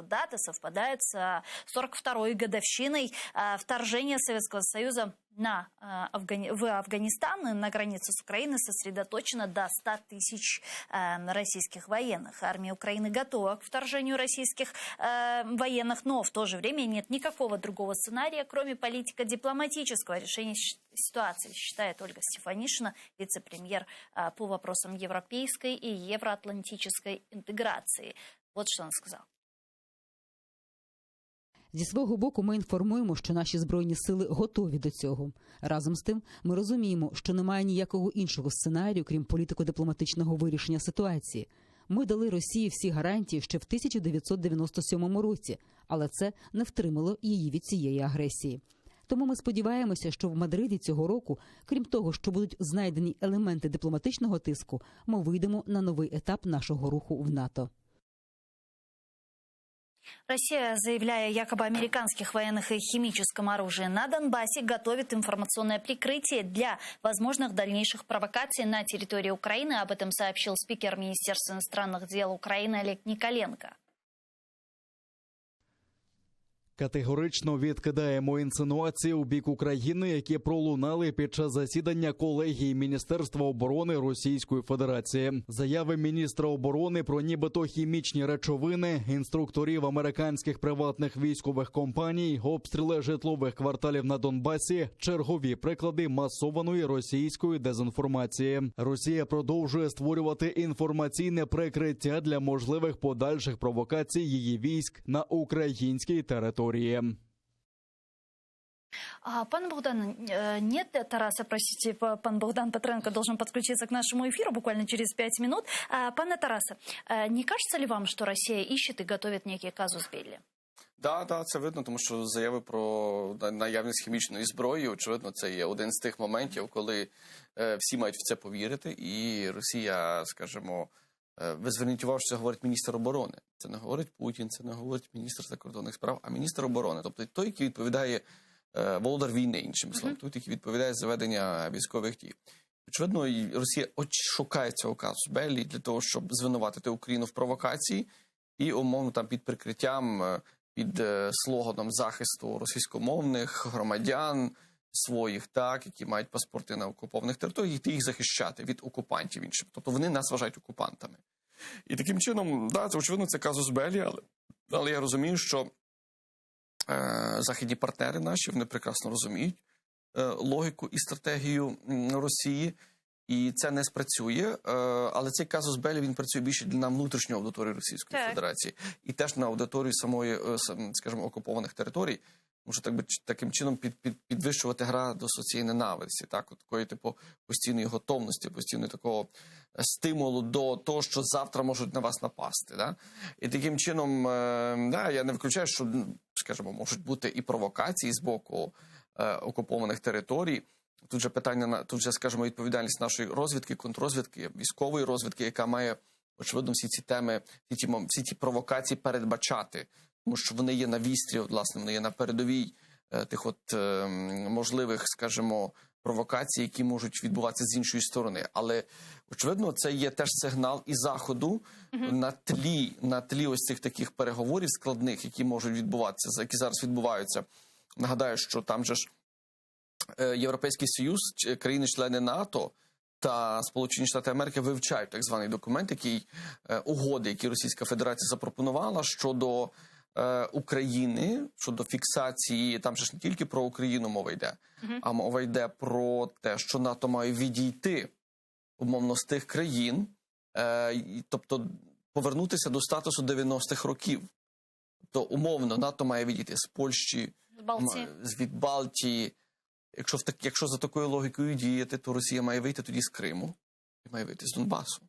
дата совпадает с 42-й годовщиной вторжения Советского Союза в Афганистан. И на границе с Украиной сосредоточено до 100 тысяч российских военных. Армия Украины готова к вторжению российских военных, но в то же время нет никакого другого сценария, кроме политико-дипломатического решения ситуации, считает Ольга Стефанишина, вице-премьер по вопросам европейской и евроатлантической интеграции. Вот что он сказал. Зі свого боку ми інформуємо, що наші Збройні сили готові до цього. Разом з тим, ми розуміємо, що немає ніякого іншого сценарію, крім політико-дипломатичного вирішення ситуації. Ми дали Росії всі гарантії ще в 1997 році, але це не втримало її від цієї агресії. Тому ми сподіваємося, що в Мадриді цього року, крім того, що будуть знайдені елементи дипломатичного тиску, ми вийдемо на новий етап нашого руху в НАТО. Россия, заявляя якобы о американских военных и химическом оружии на Донбассе, готовит информационное прикрытие для возможных дальнейших провокаций на территории Украины. Об этом сообщил спикер Министерства иностранных дел Украины Олег Николенко. Категорично відкидаємо інсинуації у бік України, які пролунали під час засідання колегії Міністерства оборони Російської Федерації. Заяви міністра оборони про нібито хімічні речовини, інструкторів американських приватних військових компаній, обстріли житлових кварталів на Донбасі – чергові приклади масованої російської дезінформації. Росія продовжує створювати інформаційне прикриття для можливих подальших провокацій її військ на українській території. Пан Богдан, нет Тараса, простите, пан Богдан Петренко должен подключиться к нашему эфиру буквально через 5 минут. Пане Тараса, не кажется ли вам, что Россия ищет и готовит некий казус белли? Да, це видно, тому що заяви про наявність хімічної зброї, очевидно, це є один з тих моментів, коли всі мають в це повірити, і Росія, скажімо, ви зверніть увагу, що це говорить міністр оборони. Це не говорить Путін, це не говорить міністр закордонних справ, а міністр оборони. Тобто той, який відповідає володар війни, іншим словом, той, який відповідає за ведення військових дій. Очевидно, Росія шукає цього казусу беллі для того, щоб звинуватити Україну в провокації і, умовно, там під прикриттям, під слоганом захисту російськомовних громадян своїх, так, які мають паспорти на окупованих територіях, йти їх захищати від окупантів інших. Тобто вони нас вважають окупантами. І таким чином, да, це, очевидно, це казус беллі, але я розумію, що західні партнери наші, вони прекрасно розуміють логіку і стратегію Росії, і це не спрацює, але цей казус беллі, він працює більше на внутрішню аудиторію Російської Федерації і теж на аудиторію самої, скажімо, окупованих територій, тому що таким чином підвищувати градус цієї ненависті, так, такої типу постійної готовності, постійної такого стимулу до того, що завтра можуть на вас напасти. Да? І таким чином, да, я не виключаю, що, скажімо, можуть бути і провокації з боку окупованих територій. Тут же питання, тут же, скажімо, відповідальність нашої розвідки, контррозвідки, військової розвідки, яка має, очевидно, всі ці теми, всі ці провокації передбачати. Тому що вони є на вістрі, власне, вони є на передовій тих можливих, скажімо, провокацій, які можуть відбуватися з іншої сторони. Але, очевидно, це є теж сигнал і Заходу на тлі ось цих таких переговорів складних, які можуть відбуватися, які зараз відбуваються. Нагадаю, що там же ж Європейський Союз, країни-члени НАТО та Сполучені Штати Америки вивчають так званий документ, угоди, які Російська Федерація запропонувала щодо України, щодо фіксації, там же ж не тільки про Україну мова йде, а мова йде про те, що НАТО має відійти, умовно, з тих країн, тобто повернутися до статусу 90-х років. Тобто, умовно, НАТО має відійти з Польщі, від Балтії. Якщо за такою логікою діяти, то Росія має вийти тоді з Криму, і має вийти з Донбасу,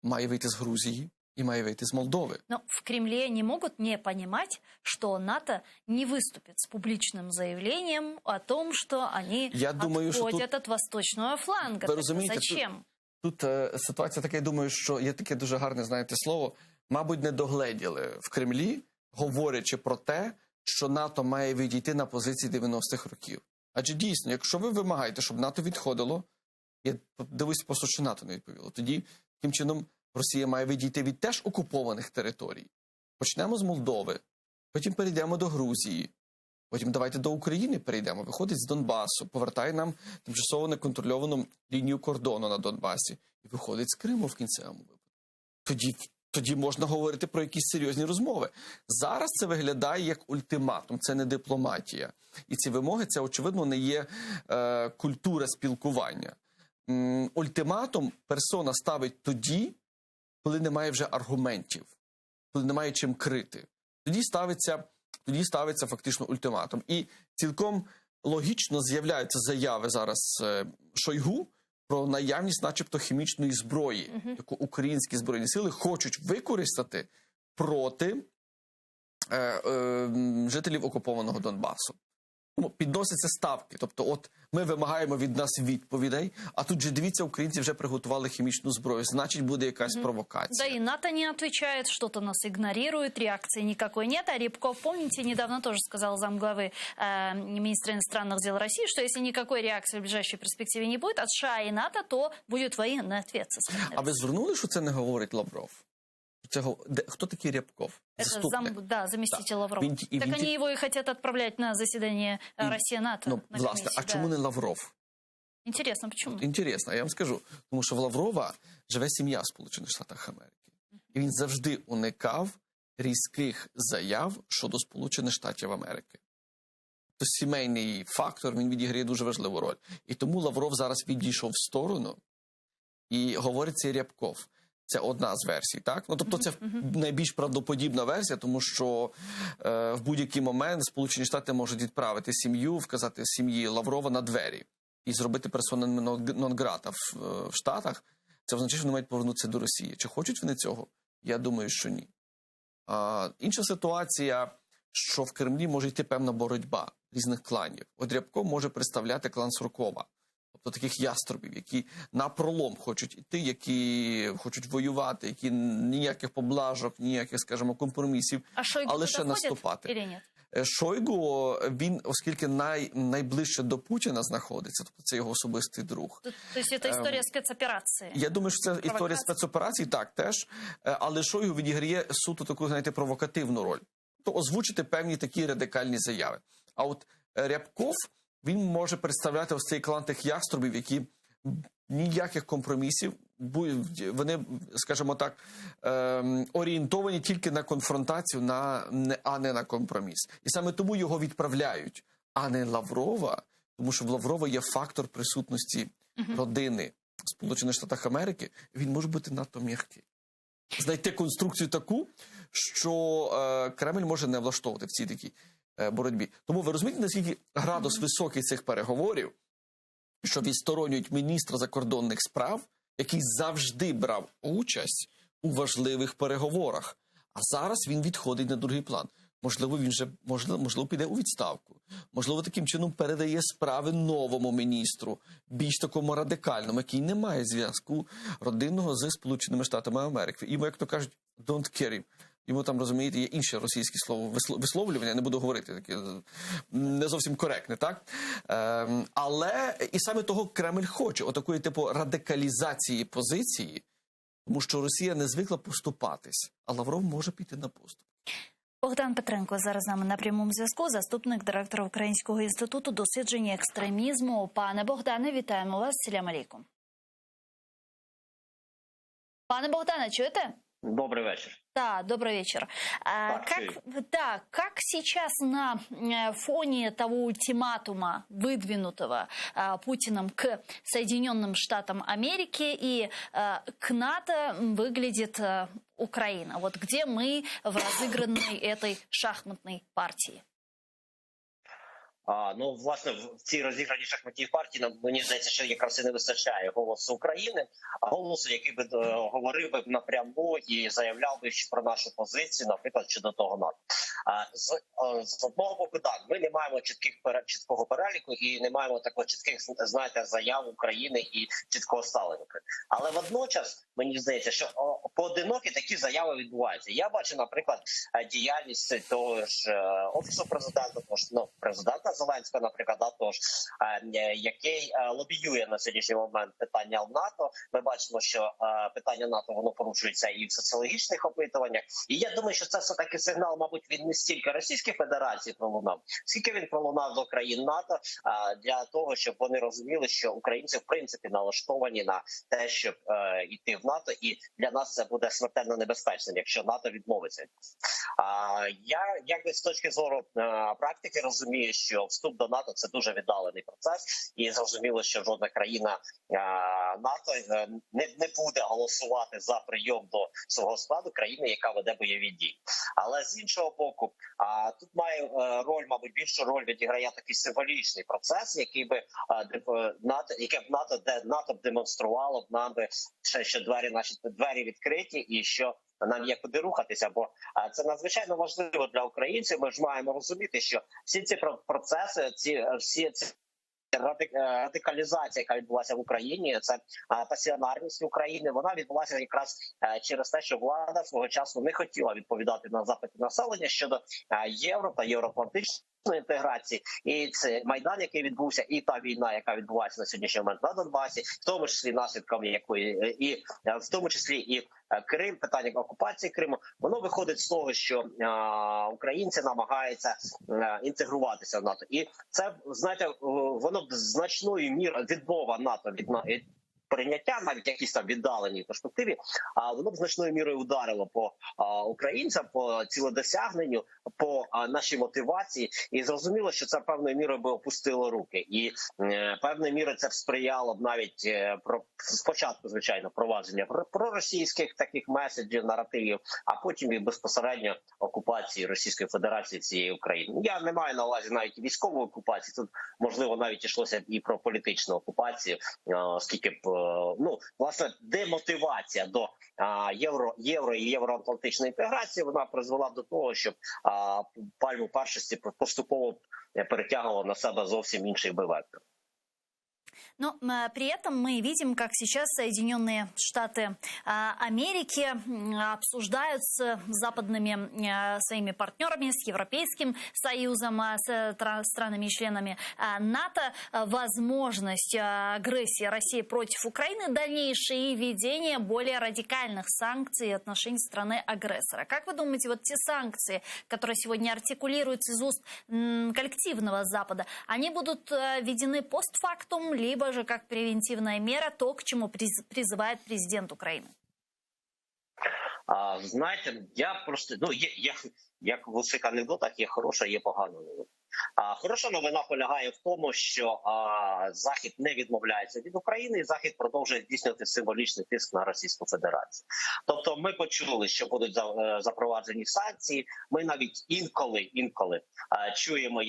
має вийти з Грузії, и має вийти з Молдови. Но в Кремле не могут не понимать, что НАТО не выступит с публичным заявлением о том, что они отходят от восточного фланга. Ви розумієте, зачем? Тут ситуація така, я думаю, що є таке дуже гарне, знаєте, слово, мабуть, не догледіли в Кремлі, говорячи про те, що НАТО має відійти на позиції 90-х років. Адже дійсно, якщо ви вимагаєте, щоб НАТО відходило, я дивуюсь просто, що НАТО не відповіло, тоді, таким чином, Росія має відійти від теж окупованих територій. Почнемо з Молдови, потім перейдемо до Грузії, потім давайте до України перейдемо. Виходить з Донбасу, повертає нам тимчасово неконтрольовану лінію кордону на Донбасі і виходить з Криму в кінцевому випадку. Тоді можна говорити про якісь серйозні розмови. Зараз це виглядає як ультиматум, це не дипломатія. І ці вимоги, це, очевидно, не є культура спілкування. Ультиматум персона ставить тоді, коли немає вже аргументів, коли немає чим крити. Тоді ставиться фактично ультиматум. І цілком логічно з'являються заяви зараз Шойгу про наявність начебто хімічної зброї, яку українські збройні сили хочуть використати проти жителів окупованого Донбасу. Підносяться ставки. Тобто, от ми вимагаємо від нас відповідей, а тут же, дивіться, українці вже приготували хімічну зброю. Значить, буде якась провокація. Да, и НАТО не отвечает, что-то нас игнорирует, реакции никакой нет. А Рябков, помните, недавно тоже сказал замглавы министра иностранных дел России, что если никакой реакции в ближайшей перспективе не будет от США и НАТО, то будет военный ответ со стороны. А ви звернули, що це не говорить Лавров? Хто такий Рябков? Это заместитель Лаврова. Они его и хотят отправлять на заседание Россия-НАТО. Власне, а чому не Лавров? Интересно, почему? Інтересно, я вам скажу. Тому що в Лаврова живе сім'я в Сполучених Штатах Америки. І він завжди уникав різких заяв щодо Сполучених Штатів Америки. Тобто сімейний фактор, він відіграє дуже важливу роль. І тому Лавров зараз відійшов в сторону і говорить цей Рябков. Це одна з версій, так? Тобто це найбільш правдоподібна версія, тому що в будь-який момент Сполучені Штати можуть відправити сім'ю, вказати сім'ї Лаврова на двері і зробити персона нон-грата в Штатах. Це означає, що вони мають повернутися до Росії. Чи хочуть вони цього? Я думаю, що ні. Інша ситуація, що в Кремлі може йти певна боротьба різних кланів. От Рябков може представляти клан Суркова. Тобто таких яструбів, які напролом хочуть іти, які хочуть воювати, які ніяких поблажок, ніяких, скажімо, компромісів, а лише наступати. Шойгу, він, оскільки найближче до Путіна знаходиться, тобто це його особистий друг. Тобто це історія спецоперації? Я думаю, що це історія спецоперацій, так, теж. Але Шойгу відіграє суто таку, знаєте, провокативну роль. Тобто озвучити певні такі радикальні заяви. А от Рябков, він може представляти ось цей клан тих яструбів, які ніяких компромісів, вони, скажімо так, орієнтовані тільки на конфронтацію, а не на компроміс. І саме тому його відправляють, а не Лаврова, тому що в Лаврова є фактор присутності родини в Сполучених Штатах Америки, він може бути надто м'який. Знайти конструкцію таку, що Кремль може не влаштовувати в цій такій боротьбі. Тому ви розумієте, наскільки градус високий цих переговорів, що відсторонюють міністра закордонних справ, який завжди брав участь у важливих переговорах. А зараз він відходить на другий план. Можливо, він вже можливо піде у відставку. Можливо, таким чином передає справи новому міністру, більш такому радикальному, який не має зв'язку родинного з Сполученими Штатами Америки. Йому, як то кажуть, don't care him. Йому там, розумієте, є інше російське слово висловлювання, я не буду говорити, таке не зовсім коректне, так? Але і саме того Кремль хоче, отакої типу радикалізації позиції, тому що Росія не звикла поступатись, а Лавров може піти на поступ. Богдан Петренко зараз з нами на прямому зв'язку, заступник директора Українського інституту дослідження екстремізму. Пане Богдане, вітаємо вас. Салям алейкум. Пане Богдане, чуєте? Добрый вечер. Да, добрый вечер. Как сейчас на фоне того ультиматума, выдвинутого Путиным к Соединенным Штатам Америки и к НАТО, выглядит Украина? Вот где мы в разыгранной этой шахматной партии? Ну, власне, в цій розіграній шахматній партії, мені здається, що якраз і не вистачає голосу України, а голосу, який би говорив би напряму і заявляв би про нашу позицію, наприклад, щодо того НАТО. З одного боку, так, ми не маємо чіткого переліку і не маємо такого чітких, знаєте, заяв України і чіткого ставлення. Але водночас мені здається, що поодинокі такі заяви відбуваються. Я бачу, наприклад, діяльність того ж офісу президента, того ж президента Зеленського, наприклад, який лобіює на сьогоднішній момент питання НАТО. Ми бачимо, що питання НАТО воно порушується і в соціологічних опитуваннях. І я думаю, що це все таки сигнал, мабуть, він не стільки Російській Федерації пролунав, скільки він пролунав до країн НАТО для того, щоб вони розуміли, що українці в принципі налаштовані на те, щоб йти в НАТО, і для нас це буде смертельно небезпечним, якщо НАТО відмовиться. Я якби з точки зору практики розумію, що вступ до НАТО – це дуже віддалений процес, і зрозуміло, що жодна країна НАТО не буде голосувати за прийом до свого складу країни, яка веде бойові дії. Але з іншого боку, тут має роль, мабуть, більшу роль відіграє такий символічний процес, який би НАТО б демонструвало б нам би ще, що наші двері відкриті і що нам є куди рухатися, бо це надзвичайно важливо для українців. Ми ж маємо розуміти, що всі ці процеси, всі ці радикалізація, яка відбулася в Україні, це пасіонарність України, вона відбулася якраз через те, що влада свого часу не хотіла відповідати на запити населення щодо євро та євроатлантичної інтеграції. І це Майдан, який відбувся, і та війна, яка відбувається на сьогоднішній момент на Донбасі, в тому числі наслідком якої, і в тому числі і Крим, питання окупації Криму, воно виходить з того, що українці намагаються інтегруватися в НАТО. І це, знаєте, воно значною мірою відмова НАТО від прийняття, навіть якісь там віддаленій перспективі, воно б значною мірою ударило по українцям, по цілодосягненню, по нашій мотивації. І зрозуміло, що це певною мірою би опустило руки. І певною мірою це б сприяло б навіть спочатку, звичайно, провадження проросійських таких меседжів, наративів, а потім і безпосередньо окупації Російської Федерації цієї України. Я не маю на увазі навіть військової окупації, тут, можливо, навіть йшлося і про політичну окупацію, оскільки б, власне, демотивація до євро і євроатлантичної інтеграції, вона призвела до того, щоб пальму першості поступово перетягувала на себе зовсім інший вектор. Но при этом мы видим, как сейчас Соединенные Штаты Америки обсуждают с западными своими партнерами, с Европейским Союзом, с странами-членами НАТО возможность агрессии России против Украины, дальнейшее и введение более радикальных санкций в отношении страны-агрессора. Как вы думаете, вот те санкции, которые сегодня артикулируются из уст коллективного Запада, они будут введены постфактум, либо же как превентивная мера, то, к чему призывает президент Украины? Знаєте, я просто, як в усіх анекдотах, є хороша, є погана новина. Хороша новина полягає в тому, що Захід не відмовляється від України, і Захід продовжує здійснювати символічний тиск на Російську Федерацію. Тобто ми почули, що будуть запроваджені санкції, ми навіть інколи чуємо,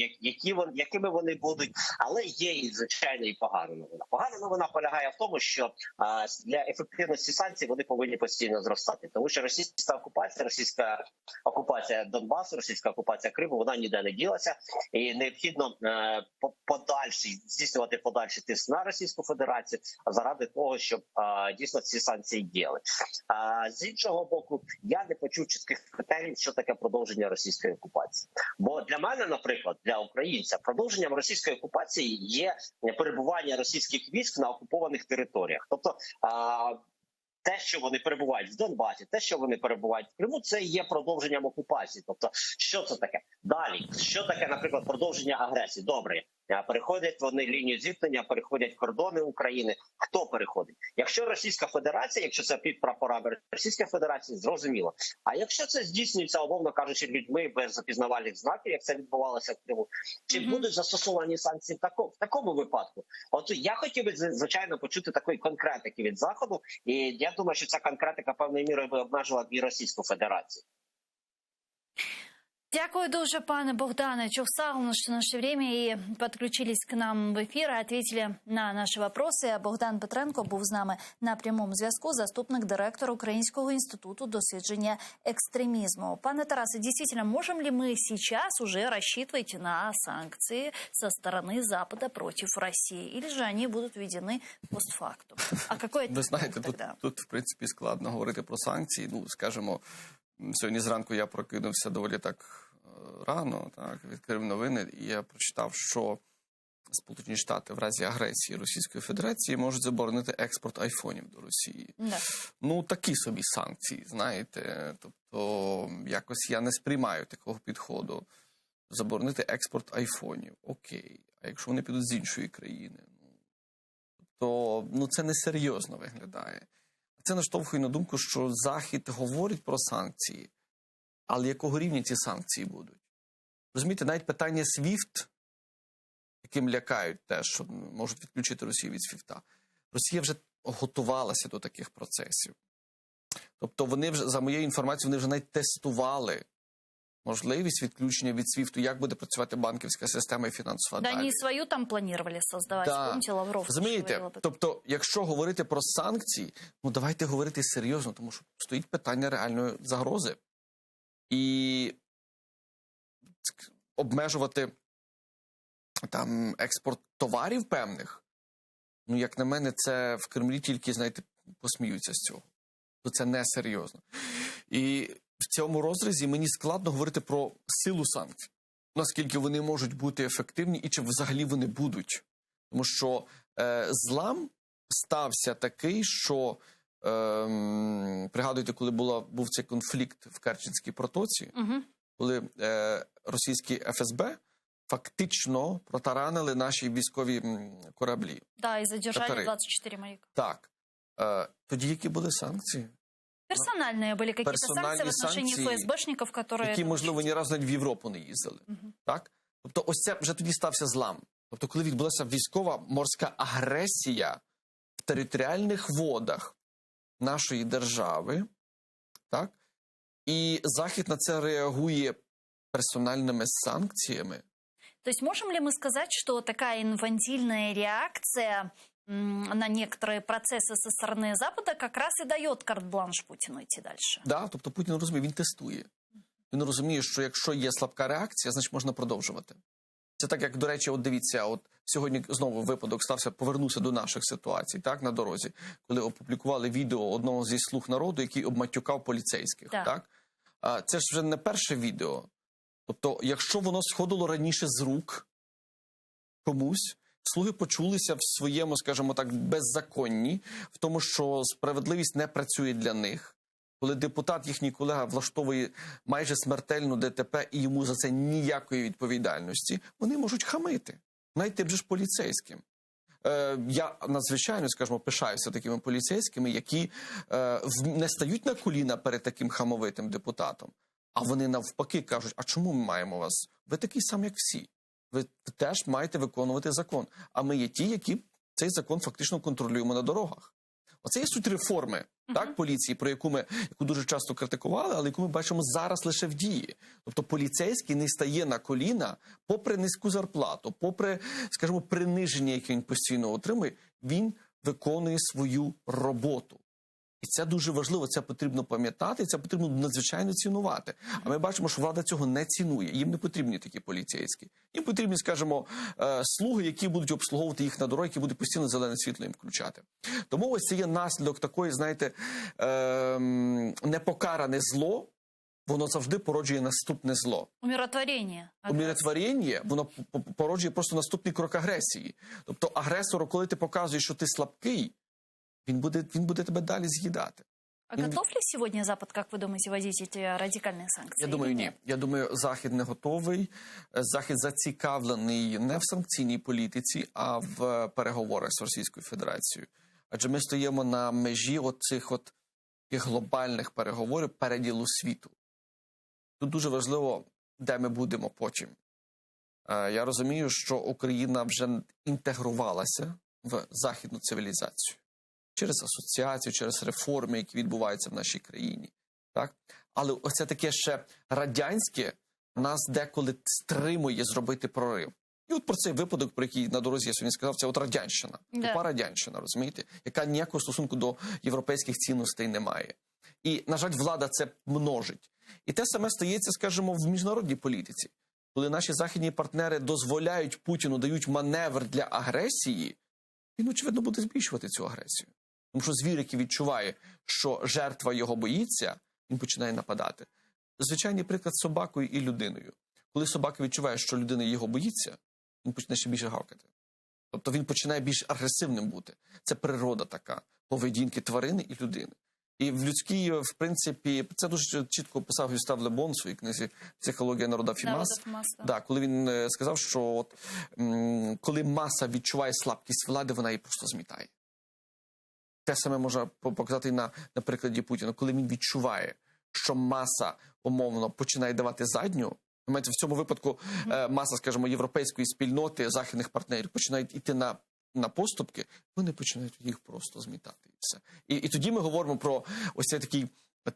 якими вони будуть, але є і, звичайно, і погана новина. Погана новина полягає в тому, що для ефективності санкцій вони повинні постійно зростати, тому що російська окупація Донбасу, російська окупація Криму, вона ніде не ділася. І необхідно здійснювати подальший тиск на Російську Федерацію заради того, щоб дійсно ці санкції діяли. З іншого боку, я не почув чітких критеріїв, що таке продовження російської окупації. Бо для мене, наприклад, для українця, продовженням російської окупації є перебування російських військ на окупованих територіях. Тобто те, що вони перебувають в Донбасі, те, що вони перебувають в Криму, це є продовженням окупації. Тобто, що це таке? Далі, що таке, наприклад, продовження агресії? Добре, переходять вони лінію зіткнення, переходять кордони України. Хто переходить? Якщо Російська Федерація, якщо це під прапорами Російської Федерації, зрозуміло. А якщо це здійснюється, умовно кажучи, людьми без опізнавальних знаків, як це відбувалося в Криму, чи будуть застосовані санкції в такому випадку? От я хотів би, звичайно, почути такої конкретики від Заходу, і я думаю, що ця конкретика певною мірою би обмежила і Російську Федерацію. Дякую дуже, пане Богдане Чухсагл, что наше время и подключились к нам в эфир и ответили на наши вопросы. Богдан Петренко був з нами на прямому зв'язку, заступник директора Українського інституту дослідження екстремизма. Пане Тарасе, действительно, можем ли мы сейчас уже рассчитывать на санкции со стороны Запада против России? Или же они будут введены постфактум? А какой Ви знаєте, тогда? тут, в принципі, складно говорити про санкції. Ну, скажімо, сьогодні зранку я прокинувся доволі так рано, так, відкрив новини, і я прочитав, що Сполучені Штати в разі агресії Російської Федерації можуть заборонити експорт айфонів до Росії. Да. Ну, такі собі санкції, знаєте. Тобто, якось я не сприймаю такого підходу. Заборонити експорт айфонів. Окей. А якщо вони підуть з іншої країни? То це несерйозно виглядає. Це наштовхує на думку, що Захід говорить про санкції, але якого рівня ці санкції будуть? Розумієте, навіть питання SWIFT, яким лякають теж, що можуть відключити Росію від SWIFT. Росія вже готувалася до таких процесів. Тобто вони вже, за моєю інформацією, вони вже навіть тестували можливість відключення від SWIFT, як буде працювати банківська система і фінансова Да, далі. они свою там планировали создавать. Да. Помните, Лавров? Розумієте? Тобто, якщо говорити про санкції, давайте говорити серйозно, тому що стоїть питання реальної загрози. І обмежувати там експорт товарів певних, як на мене, це в Кремлі тільки, знаєте, посміються з цього. То це несерйозно. І в цьому розрізі мені складно говорити про силу санкцій. Наскільки вони можуть бути ефективні і чи взагалі вони будуть. Тому що злам стався такий, що, пригадуєте, коли був цей конфлікт в Керченській протоці, коли російські ФСБ фактично протаранили наші військові кораблі. Да, и задержали Катери. 24 моряка. Так. Тоді які були санкції? Персональные были какие-то Персональні санкции в отношении санкції, ФСБшников, которые... які, можливо, ні разу навіть в Європу не їздили. Так? Тобто ось це вже тоді стався злам. Тобто коли відбулася військова морська агресія в територіальних водах нашої держави, так? І Захід на це реагує персональними санкціями. То есть можем ли мы сказать, что такая инфантильная реакция на некоторые процессы со стороны Запада как раз и дает карт-бланш Путину идти дальше? Да, тобто Путін розуміє, він тестує. Він розуміє, що якщо є слабка реакція, значить можна продовжувати. Це так, як, до речі, от дивіться, от сьогодні знову випадок стався, повернувся до наших ситуацій, так, на дорозі, коли опублікували відео одного зі «Слуг народу», який обматюкав поліцейських, так? Це ж вже не перше відео. Тобто, якщо воно сходило раніше з рук комусь, слуги почулися в своєму, скажімо так, беззаконні, в тому, що справедливість не працює для них. Коли депутат, їхній колега, влаштовує майже смертельну ДТП і йому за це ніякої відповідальності, вони можуть хамити. Навіть тим же ж поліцейським. Я надзвичайно, скажімо, пишаюся такими поліцейськими, які не стають на коліна перед таким хамовитим депутатом, а вони навпаки кажуть, а чому ми маємо вас? Ви такий сам, як всі. Ви теж маєте виконувати закон. А ми є ті, які цей закон фактично контролюємо на дорогах. Оце є суть реформи, так, поліції, про яку дуже часто критикували, але яку ми бачимо зараз лише в дії. Тобто поліцейський не стає на коліна попри низьку зарплату, попри, скажімо, приниження, яке він постійно отримує, він виконує свою роботу. І це дуже важливо, це потрібно пам'ятати, це потрібно надзвичайно цінувати. А ми бачимо, що влада цього не цінує. Їм не потрібні такі поліцейські. Їм потрібні, скажімо, слуги, які будуть обслуговувати їх на дорогі, які будуть постійно зелене світло їм включати. Тому ось це є наслідок такої, знаєте, непокаране зло, воно завжди породжує наступне зло. Умиротворення. Умиротворення, воно породжує просто наступний крок агресії. Тобто агресору, коли ти показуєш, що ти слабкий, він буде тебе далі з'їдати. А готов ли сегодня Запад, как вы думаете, вводить эти радикальные санкции? Я думаю, ні. Я думаю, Захід не готовий. Захід зацікавлений не в санкційній політиці, а в переговорах з Російською Федерацією. Адже ми стоїмо на межі оцих глобальних переговорів переділу світу. Тут дуже важливо, де ми будемо потім. Я розумію, що Україна вже інтегрувалася в західну цивілізацію. Через асоціацію, через реформи, які відбуваються в нашій країні. Так? Але оце таке ще радянське нас деколи стримує зробити прорив. І от про цей випадок, про який на дорозі я сьогодні сказав, це от Радянщина. Тупа Радянщина, розумієте? Яка ніякого стосунку до європейських цінностей не має. І, на жаль, влада це множить. І те саме стається, скажімо, в міжнародній політиці. Коли наші західні партнери дозволяють Путіну, дають маневр для агресії, він, очевидно, буде збільшувати цю агресію. Тому що звір, який відчуває, що жертва його боїться, він починає нападати. Звичайний приклад з собакою і людиною. Коли собака відчуває, що людина його боїться, він почне ще більше гавкати. Тобто він починає більш агресивним бути. Це природа така, поведінки тварини і людини. І в людській, в принципі, це дуже чітко описав Гюстав Ле Бон у своїй книзі «Психологія народа Фімас». Да, коли він сказав, що от, коли маса відчуває слабкість влади, вона її просто змітає. Те саме можна показати на прикладі Путіна. Коли він відчуває, що маса, умовно, починає давати задню, в цьому випадку маса, скажімо, європейської спільноти, західних партнерів починають йти на поступки, вони починають їх просто змітати. І все. І тоді ми говоримо про ось ці такі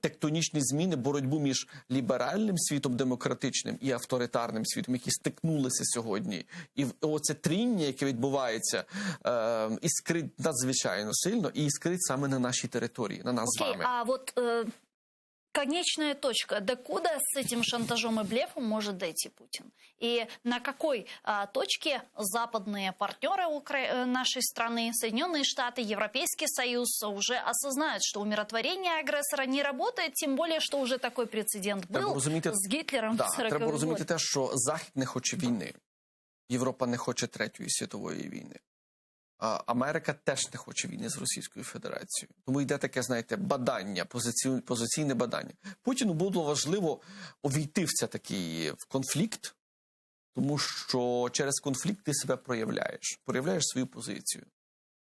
тектонічні зміни, боротьбу між ліберальним світом, демократичним і авторитарним світом, які стикнулися сьогодні. І оце тріння, яке відбувається, іскрить надзвичайно сильно, і іскрить саме на нашій території, на нас з вами. А вот конечная точка, докуда с этим шантажом и блефом может дойти Путин? И на какой точке западные партнеры нашей страны, Соединенные Штаты, Европейский Союз уже осознают, что умиротворение агрессора не работает, тем более, что уже такой прецедент был с Гитлером в 40-х Треба розуміти те, що Захід не хоче війни, Європа не хоче Третьої світової війни. Америка теж не хоче війни з Російською Федерацією. Тому йде таке, знаєте, бадання, позиційне бадання. Путіну було важливо увійти в такий конфлікт, тому що через конфлікт ти себе проявляєш свою позицію.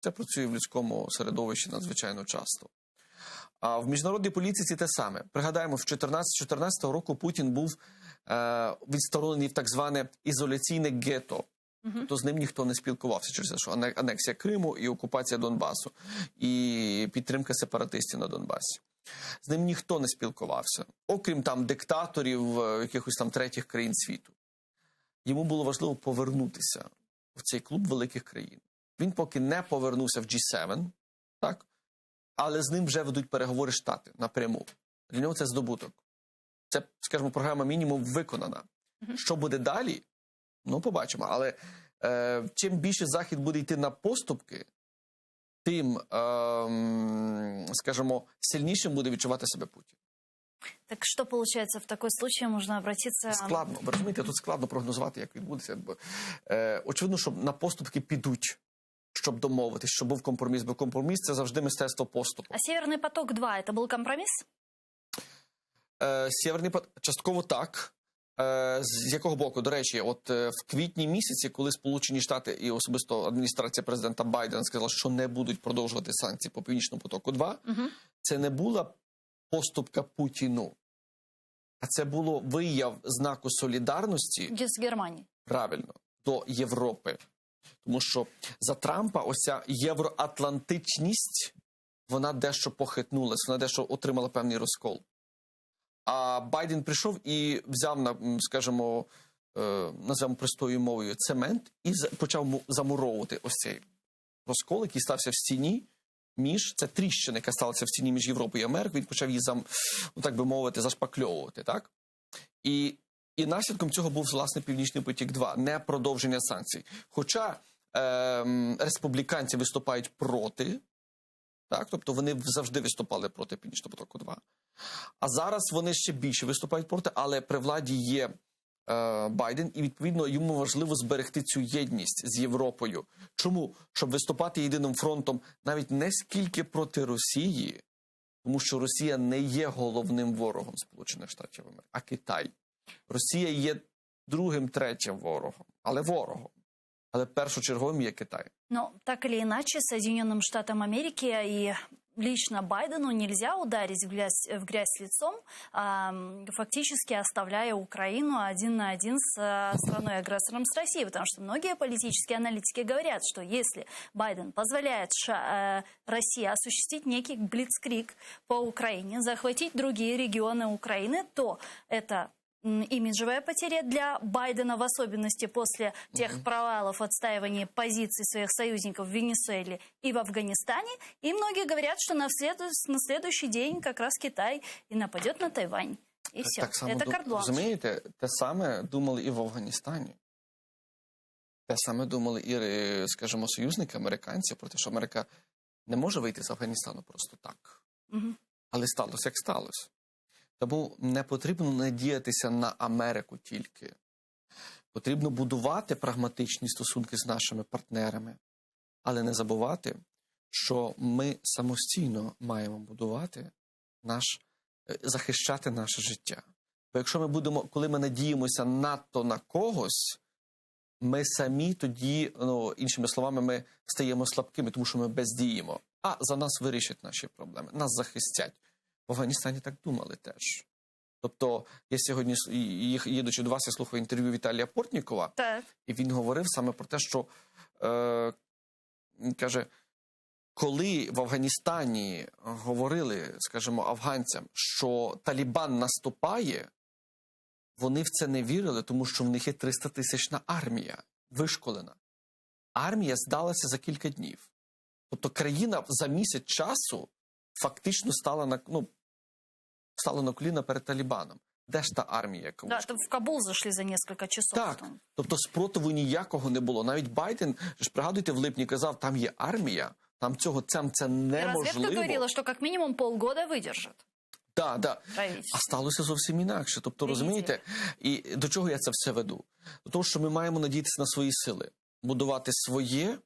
Це працює в людському середовищі надзвичайно часто. А в міжнародній політиці те саме. Пригадаємо, в 2014 року Путін був відсторонений в так зване ізоляційне гетто. То з ним ніхто не спілкувався через те, що анексія Криму і окупація Донбасу, і підтримка сепаратистів на Донбасі. З ним ніхто не спілкувався, окрім там диктаторів якихось там третіх країн світу. Йому було важливо повернутися в цей клуб великих країн. Він поки не повернувся в G7, так? Але з ним вже ведуть переговори Штати напряму. Для нього це здобуток. Це, скажімо, програма мінімум виконана. Що буде далі? Ну, побачимо. Але чим більше Захід буде йти на поступки, тим, скажімо, сильнішим буде відчувати себе Путін. Так що, получается, в такой случай можна обратитися? Складно. Ви розумієте, тут складно прогнозувати, як відбудеться. Очевидно, що на поступки підуть, щоб домовитись, щоб був компроміс. Бо компроміс – це завжди мистецтво поступу. А «Северний поток-2» – це був компроміс? «Северний поток» – частково так. З якого боку? До речі, от в квітні місяці, коли Сполучені Штати і особисто адміністрація президента Байдена сказала, що не будуть продовжувати санкції по Північному потоку-2, це не була поступка Путіну, а це було вияв знаку солідарності з Германії. Правильно, до Європи. Тому що за Трампа ось ця євроатлантичність, вона дещо похитнулась, вона дещо отримала певний розкол. А Байден прийшов і взяв, скажімо, називаємо простою мовою, цемент і почав замуровувати ось цей розкол, який стався в стіні між, це тріщина, яка сталася в стіні між Європою і Америкою, він почав її, так би мовити, зашпакльовувати, так? І наслідком цього був, власне, Північний потік-2, не продовження санкцій. Хоча республіканці виступають проти, так? Тобто вони завжди виступали проти Північного потоку-2. А зараз вони ще більше виступають проти, але при владі є Байден, і, відповідно, йому важливо зберегти цю єдність з Європою. Чому? Щоб виступати єдиним фронтом навіть не скільки проти Росії, тому що Росія не є головним ворогом Сполучених Штатів Америки, а Китай. Росія є другим, третім ворогом, але ворогом. Але першочерговим є Китай. Но так или иначе, Соединенным Штатам Америки и лично Байдену нельзя ударить в грязь лицом, фактически оставляя Украину один на один с страной-агрессором, с Россией. Потому что многие политические аналитики говорят, что если Байден позволяет России осуществить некий блицкриг по Украине, захватить другие регионы Украины, то это имиджевая потеря для Байдена, в особенности после тех провалов отстаивания позиций своих союзников в Венесуэле и в Афганистане. И многие говорят, что на следующий день как раз Китай и нападет на Тайвань. І все. Так само, це карт-бланш. розумієте, те саме думали і в Афганістані. Те саме думали і, скажімо, союзники американці про те, що Америка не може вийти з Афганістану просто так. Але сталося, як сталося. Тому не потрібно надіятися на Америку тільки. Потрібно будувати прагматичні стосунки з нашими партнерами, але не забувати, що ми самостійно маємо будувати захищати наше життя. Бо якщо ми будемо, коли ми надіємося надто на когось, ми самі тоді, іншими словами, ми стаємо слабкими, тому що ми бездіємо. А за нас вирішать наші проблеми, нас захистять. В Афганістані так думали теж. Тобто, я сьогодні, їдучи до вас, я слухав інтерв'ю Віталія Портнікова, і він говорив саме про те, що, каже, коли в Афганістані говорили, скажімо, афганцям, що Талібан наступає, вони в це не вірили, тому що в них є 300-тисячна армія, вишколена. Армія здалася за кілька днів. Тобто країна за місяць часу фактично стала на коліна перед Талібаном. Де ж та армія, яка да, в Кабул зайшли за кілька часов. Так, тобто спротиву ніякого не було. Навіть Байден, ж пригадуйте, в липні казав, там є армія, там це неможливо. І розвідка говорила, що як мінімум полгода видержать. Так, так. А сталося зовсім інакше. Тобто, розумієте, і до чого я це все веду? До того, що ми маємо надіятися на свої сили, будувати своє,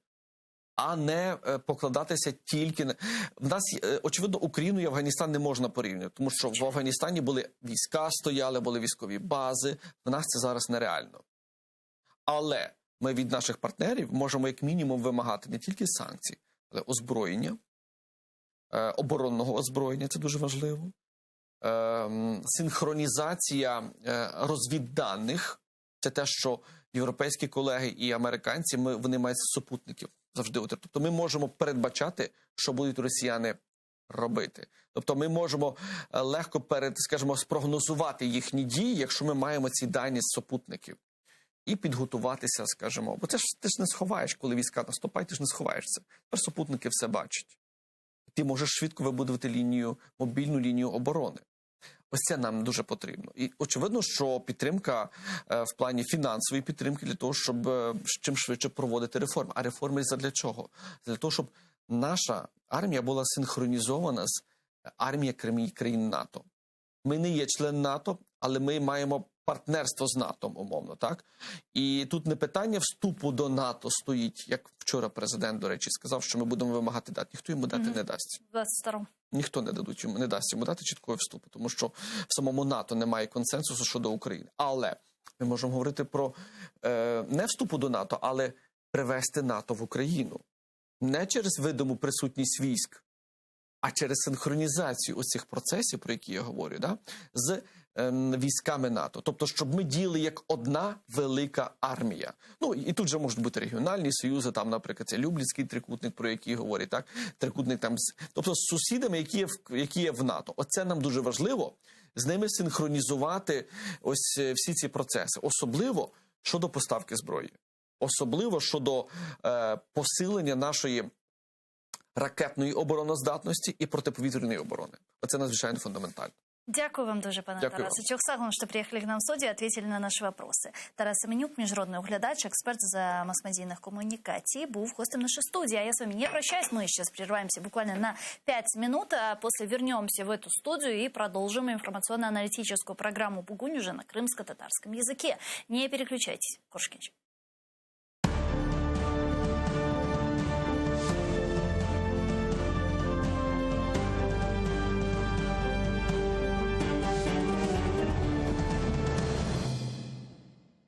а не покладатися тільки на... В нас, очевидно, Україну і Афганістан не можна порівнювати, тому що в Афганістані були війська стояли, були військові бази, в нас це зараз нереально. Але ми від наших партнерів можемо як мінімум вимагати не тільки санкцій, але озброєння, оборонного озброєння, це дуже важливо, синхронізація розвідданих, це те, що європейські колеги і американці, вони мають супутників завжди. Тобто ми можемо передбачати, що будуть росіяни робити. Тобто ми можемо легко спрогнозувати їхні дії, якщо ми маємо ці дані з супутників. І підготуватися, скажімо. Бо це ж ти ж не сховаєш, коли війська наступають, ти ж не сховаєш це. Тепер супутники все бачать. Ти можеш швидко вибудувати мобільну лінію оборони. Ось це нам дуже потрібно. І очевидно, що підтримка в плані фінансової підтримки для того, щоб чим швидше проводити реформи. А реформи задля чого? Для того, щоб наша армія була синхронізована з армією країн НАТО. Ми не є член НАТО, але ми маємо партнерство з НАТО, умовно, так? І тут не питання вступу до НАТО стоїть, як вчора президент, до речі, сказав, що ми будемо вимагати дати. Ніхто йому дати не дасть. 22-му. Ніхто не дасть йому дати чіткого вступу, тому що в самому НАТО немає консенсусу щодо України. Але ми можемо говорити про не вступу до НАТО, але привести НАТО в Україну. Не через видиму присутність військ, а через синхронізацію оцих процесів, про які я говорю, з військами НАТО. Тобто, щоб ми діяли як одна велика армія. Ну, і тут же можуть бути регіональні союзи, там, наприклад, це Люблінський трикутник, про який говорять, так? Трикутник там, тобто з сусідами, які є в НАТО. Оце нам дуже важливо, з ними синхронізувати ось всі ці процеси. Особливо щодо поставки зброї. Особливо щодо посилення нашої ракетної обороноздатності і протиповітряної оборони. Оце надзвичайно фундаментально. Дякую вам дуже, пане Тарасе. Чохсаглом, що приїхали к нам в студію, ответили на наші вопроси. Тарас Семенюк, міжнародний оглядач, експерт за масс-медійних комунікацій, був гостем нашей студии. А я с вами не прощаюсь, мы сейчас прерываемся буквально на 5 минут, а после вернемся в эту студию и продолжим информационно-аналитическую программу «Бугунь» уже на крымско-татарском языке. Не переключайтесь, Кошкинч.